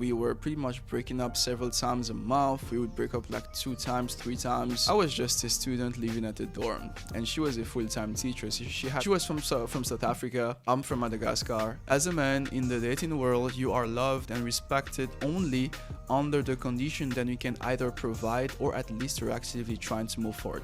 We were pretty much breaking up several times a month. We would break up like 2 times, 3 times. I was just a student living at the dorm, and she was a full-time teacher. So she was from South Africa. I'm from Madagascar. As a man in the dating world, you are loved and respected only under the condition that you can either provide or at least you're actively trying to move forward.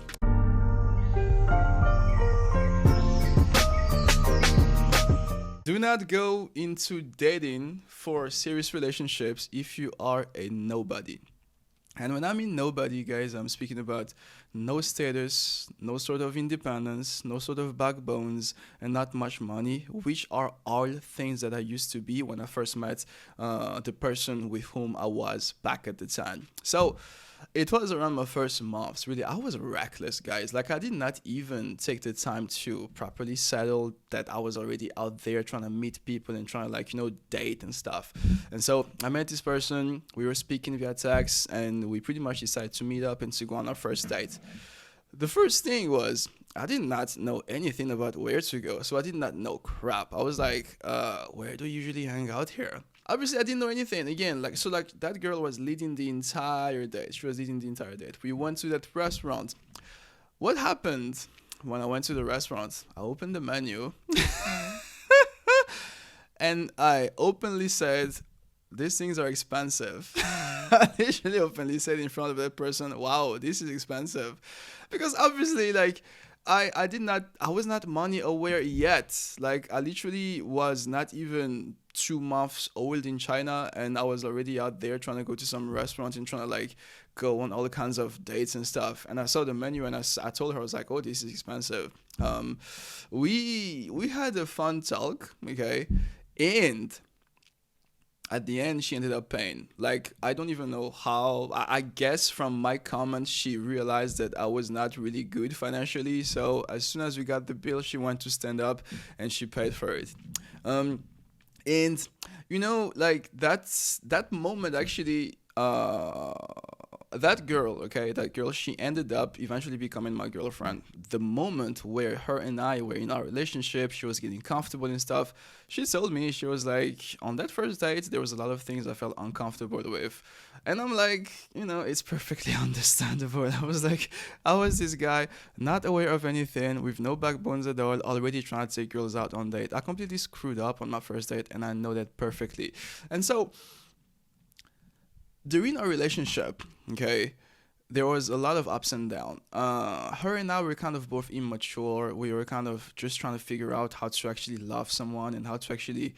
Do not go into dating for serious relationships if you are a nobody. And when I mean nobody, guys, I'm speaking about no status, no sort of independence, no sort of backbones, and not much money, which are all things that I used to be when I first met the person with whom I was back at the time. So it was around my first months. Really, I was reckless, guys. Like, I did not even take the time to properly settle that I was already out there trying to meet people and trying to, like, date and stuff. And so I met this person. We were speaking via text, and we pretty much decided to meet up and to go on our first date. The first thing was, I did not know anything about where to go, so I did not know crap. I was like, where do you usually hang out here? Obviously, I didn't know anything. Again, that girl was leading the entire date. She was leading the entire date. We went to that restaurant. What happened when I went to the restaurant? I opened the menu, and I openly said, these things are expensive. I literally openly said in front of that person, wow, this is expensive. Because obviously, like, I was not money aware yet. Like, I literally was not even 2 months old in China, and I was already out there trying to go to some restaurant and trying to, like, go on all kinds of dates and stuff. And I saw the menu, and I told her, I was like, oh, this is expensive. We had a fun talk, okay? And at the end, she ended up paying. Like, I don't even know how. I guess from my comments, she realized that I was not really good financially. So as soon as we got the bill, she went to stand up and she paid for it. And like, that moment actually. That girl, she ended up eventually becoming my girlfriend. The moment where her and I were in our relationship, she was getting comfortable and stuff. She told me, she was like, on that first date, there was a lot of things I felt uncomfortable with. And I'm like, it's perfectly understandable. I was like, I was this guy, not aware of anything, with no backbones at all, already trying to take girls out on date. I completely screwed up on my first date, and I know that perfectly. And so, during our relationship, okay, there was a lot of ups and downs. Her and I were kind of both immature. We were kind of just trying to figure out how to actually love someone and how to actually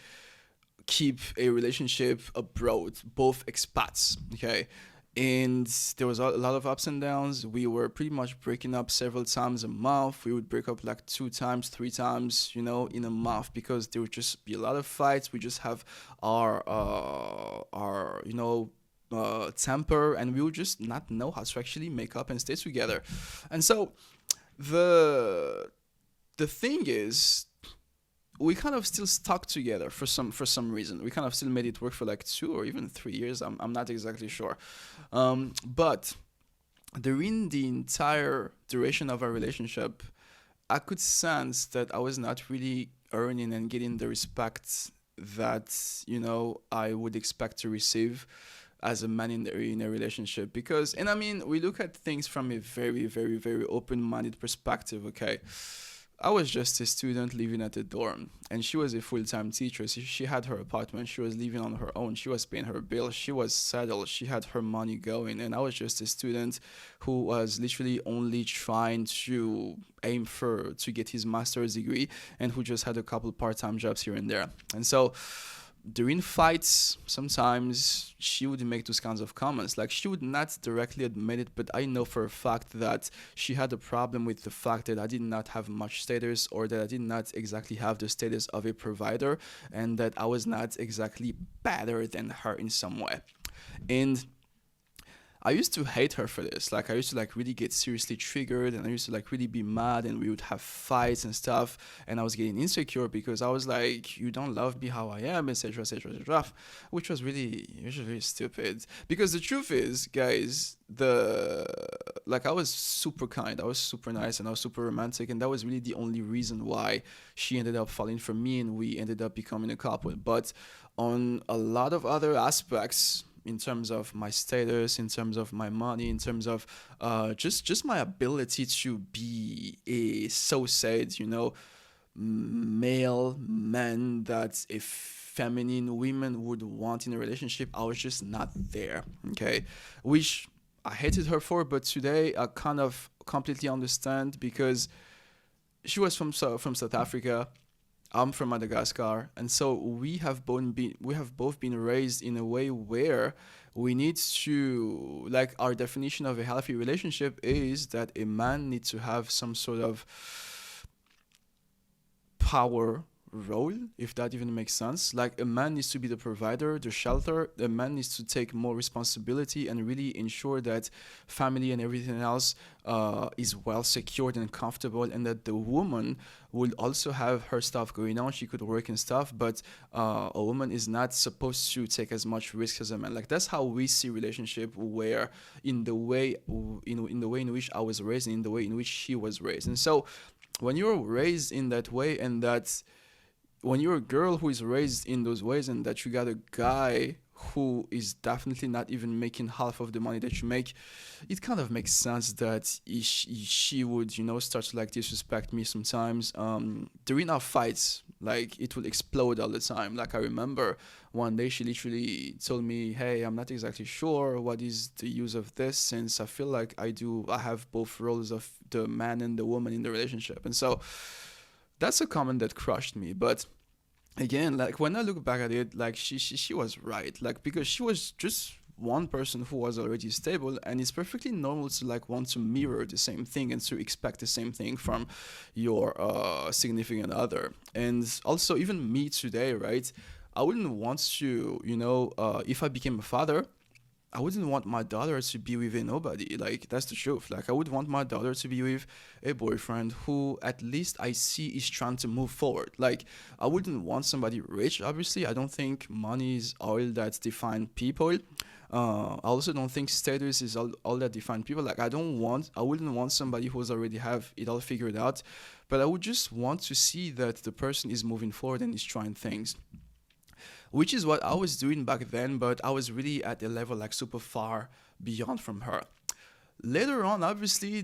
keep a relationship abroad, both expats, okay? And there was a lot of ups and downs. We were pretty much breaking up several times a month. We would break up like 2 times, 3 times, in a month, because there would just be a lot of fights. We just have our temper, and we would just not know how to actually make up and stay together. And so the thing is, we kind of still stuck together for some reason. We kind of still made it work for like 2 or even 3 years. I'm not exactly sure, but during the entire duration of our relationship, I could sense that I was not really earning and getting the respect that I would expect to receive as a man in a relationship. Because, and I mean, we look at things from a very, very, very open-minded perspective, okay? I was just a student living at a dorm, and she was a full-time teacher. So she had her apartment. She was living on her own. She was paying her bills. She was settled. She had her money going, and I was just a student who was literally only trying to aim to get his master's degree, and who just had a couple part-time jobs here and there. And so during fights, sometimes she would make those kinds of comments. Like, she would not directly admit it, but I know for a fact that she had a problem with the fact that I did not have much status, or that I did not exactly have the status of a provider, and that I was not exactly better than her in some way. And I used to hate her for this. Like, I used to like really get seriously triggered, and I used to like really be mad, and we would have fights and stuff. And I was getting insecure because I was like, you don't love me how I am, etc., etc., etc., which was really stupid. Because the truth is, guys, like I was super kind, I was super nice, and I was super romantic, and that was really the only reason why she ended up falling for me, and we ended up becoming a couple. But on a lot of other aspects, in terms of my status, in terms of my money, in terms of just my ability to be a so said, male man that a feminine women would want in a relationship, I was just not there. Okay, which I hated her for, but today I kind of completely understand because she was from South Africa. I'm from Madagascar, and so we have both been raised in a way where we need to, like, our definition of a healthy relationship is that a man needs to have some sort of power role, if that even makes sense. Like, a man needs to be the provider, the shelter. A man needs to take more responsibility and really ensure that family and everything else is well secured and comfortable, and that the woman will also have her stuff going on. She could work and stuff, but a woman is not supposed to take as much risk as a man. Like, that's how we see relationship, where in the way in which I was raised and in the way in which she was raised. And so when you're raised in that way, and that when you're a girl who is raised in those ways, and that you got a guy who is definitely not even making half of the money that you make, it kind of makes sense that she would, start to like disrespect me sometimes. During our fights, like, it would explode all the time. Like, I remember one day she literally told me, "Hey, I'm not exactly sure what is the use of this, since I feel like I have both roles of the man and the woman in the relationship." And so that's a comment that crushed me. But again, like, when I look back at it, like, she was right, like, because she was just one person who was already stable, and it's perfectly normal to like want to mirror the same thing and to expect the same thing from your significant other. And also, even me today, right, I wouldn't want to, if I became a father, I wouldn't want my daughter to be with a nobody. Like, that's the truth. Like, I would want my daughter to be with a boyfriend who at least I see is trying to move forward. Like, I wouldn't want somebody rich, obviously. I don't think money is all that define people. I also don't think status is all that define people. Like, I wouldn't want somebody who's already have it all figured out, but I would just want to see that the person is moving forward and is trying things, which is what I was doing back then, but I was really at a level like super far beyond from her. Later on, obviously,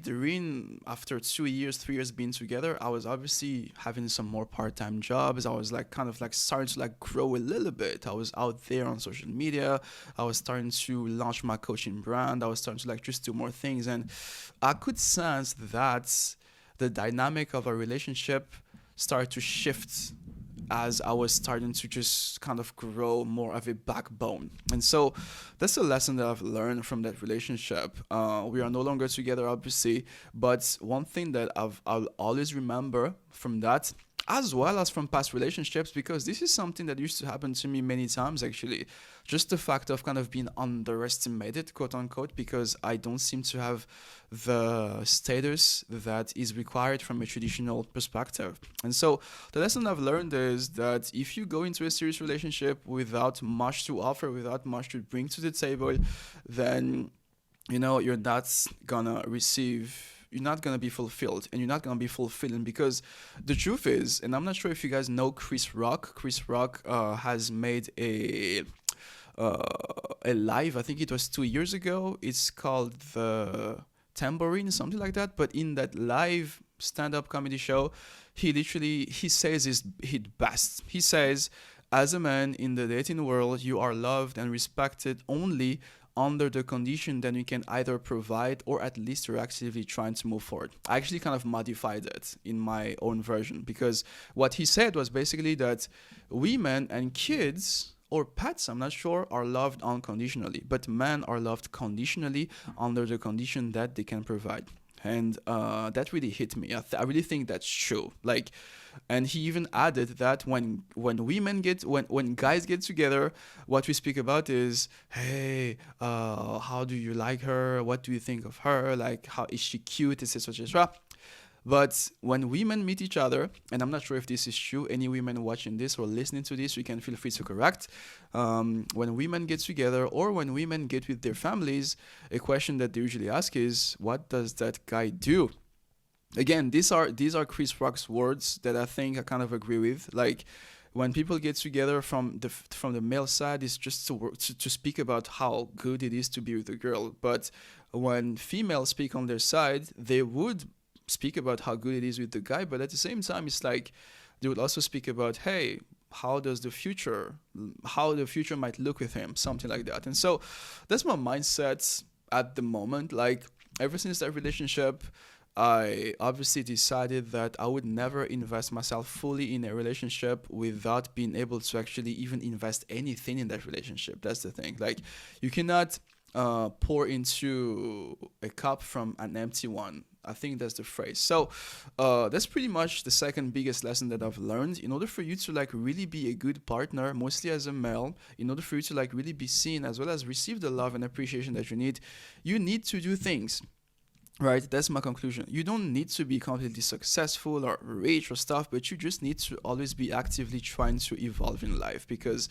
after 2 years, 3 years being together, I was obviously having some more part-time jobs. I was like kind of like starting to like grow a little bit. I was out there on social media. I was starting to launch my coaching brand. I was starting to like just do more things, and I could sense that the dynamic of our relationship started to shift as I was starting to just kind of grow more of a backbone. And so that's a lesson that I've learned from that relationship. We are no longer together, obviously, but one thing that I'll always remember from that, as well as from past relationships, because this is something that used to happen to me many times actually, just the fact of kind of being underestimated, quote unquote, because I don't seem to have the status that is required from a traditional perspective. And so the lesson I've learned is that if you go into a serious relationship without much to offer, without much to bring to the table, then you're not gonna be fulfilled, and you're not gonna be fulfilling, because the truth is, and I'm not sure if you guys know Chris Rock. Chris Rock has made a live, I think it was 2 years ago. It's called the Tambourine, something like that. But in that live stand-up comedy show, he says his best. He says, as a man in the dating world, you are loved and respected only under the condition that you can either provide, or at least you're actively trying to move forward. I actually kind of modified it in my own version, because what he said was basically that women and kids or pets, I'm not sure, are loved unconditionally, but men are loved conditionally under the condition that they can provide. And that really hit me. I really think that's true. Like, and he even added that when guys get together, what we speak about is, hey, how do you like her? What do you think of her? Like, how is she cute, etc., etc. But when women meet each other, and I'm not sure if this is true, any women watching this or listening to this, you can feel free to correct. When women get together or when women get with their families, a question that they usually ask is, what does that guy do? Again, these are Chris Rock's words that I think I kind of agree with. Like, when people get together from the male side, it's just to speak about how good it is to be with a girl. But when females speak on their side, they would speak about how good it is with the guy. But at the same time, it's like they would also speak about, hey, how the future might look with him, something like that. And so that's my mindset at the moment. Like, ever since that relationship, I obviously decided that I would never invest myself fully in a relationship without being able to actually even invest anything in that relationship. That's the thing. Like, you cannot pour into a cup from an empty one. I think that's the phrase. So that's pretty much the second biggest lesson that I've learned. In order for you to like really be a good partner, mostly as a male, in order for you to like really be seen as well as receive the love and appreciation that you need to do things. Right, that's my conclusion. You don't need to be completely successful or rich or stuff, but you just need to always be actively trying to evolve in life, because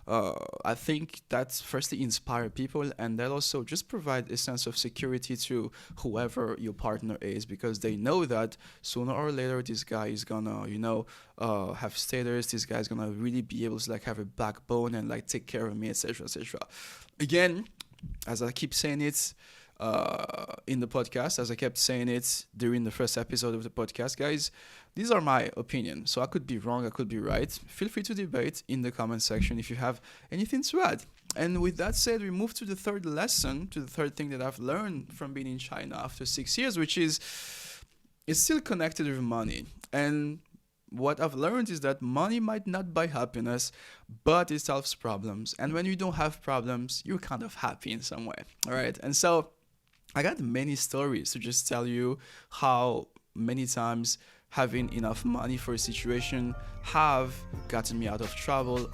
I think that's firstly inspire people, and that also just provide a sense of security to whoever your partner is, because they know that sooner or later this guy is gonna, have status. This guy's gonna really be able to like have a backbone and like take care of me, etc., etc. Again, as I keep saying it, in the podcast, as I kept saying it during the first episode of the podcast, guys, these are my opinions. So I could be wrong, I could be right. Feel free to debate in the comment section if you have anything to add. And with that said, we move to the third lesson, to the third thing that I've learned from being in China after 6 years, which is it's still connected with money. And what I've learned is that money might not buy happiness, but it solves problems. And when you don't have problems, you're kind of happy in some way. All right. And so I got many stories to just tell you how many times having enough money for a situation have gotten me out of trouble.